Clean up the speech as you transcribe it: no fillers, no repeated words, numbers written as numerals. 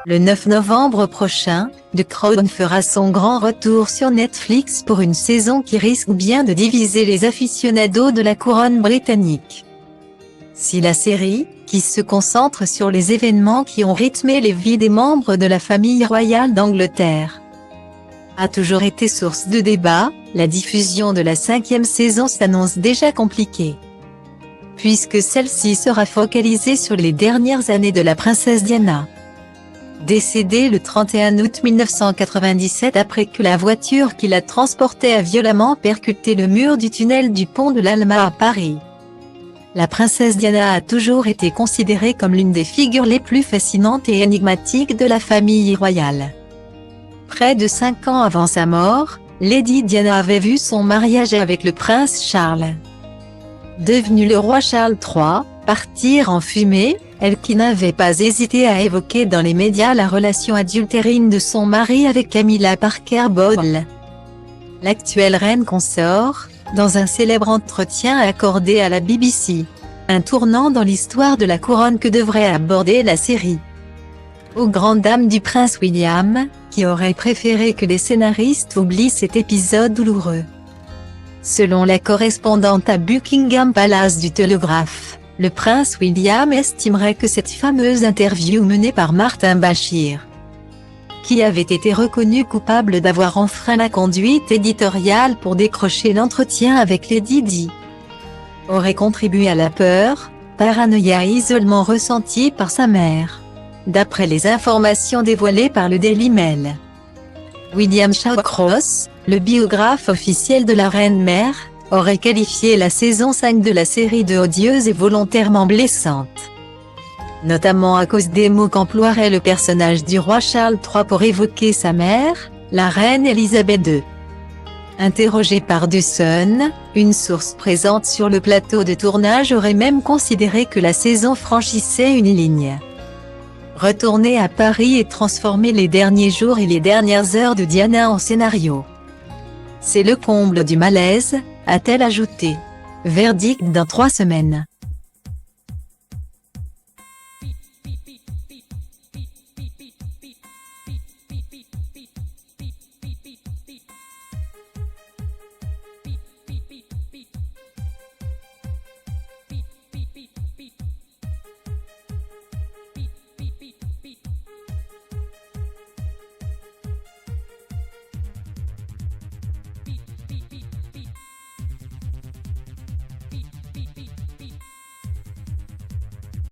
Le 9 novembre prochain, The Crown fera son grand retour sur Netflix pour une saison qui risque bien de diviser les aficionados de la couronne britannique. Si la série, qui se concentre sur les événements qui ont rythmé les vies des membres de la famille royale d'Angleterre, a toujours été source de débat, la diffusion de la 5e saison s'annonce déjà compliquée, puisque celle-ci sera focalisée sur les dernières années de la princesse Diana, décédée le 31 août 1997 après que la voiture qui la transportait a violemment percuté le mur du tunnel du pont de l'Alma à Paris. La princesse Diana a toujours été considérée comme l'une des figures les plus fascinantes et énigmatiques de la famille royale. Près de 5 ans avant sa mort, Lady Diana avait vu son mariage avec le prince Charles, devenu le roi Charles III, partir en fumée, elle qui n'avait pas hésité à évoquer dans les médias la relation adultérine de son mari avec Camilla Parker Bowles, l'actuelle reine consort, dans un célèbre entretien accordé à la BBC, un tournant dans l'histoire de la couronne que devrait aborder la série. Aux grandes dames du prince William, qui aurait préféré que les scénaristes oublient cet épisode douloureux. Selon la correspondante à Buckingham Palace du Telegraph, le prince William estimerait que cette fameuse interview menée par Martin Bashir, qui avait été reconnu coupable d'avoir enfreint la conduite éditoriale pour décrocher l'entretien avec Lady Di, aurait contribué à la peur, paranoïa et isolement ressenti par sa mère, d'après les informations dévoilées par le Daily Mail. William Shawcross, le biographe officiel de la reine-mère, aurait qualifié la saison 5 de la série de odieuse et volontairement blessante, notamment à cause des mots qu'emploierait le personnage du roi Charles III pour évoquer sa mère, la reine Elisabeth II. Interrogé par The Sun, une source présente sur le plateau de tournage aurait même considéré que la saison franchissait une ligne. Retourner à Paris et transformer les derniers jours et les dernières heures de Diana en scénario. C'est le comble du malaise, a-t-elle ajouté. Verdict dans 3 semaines.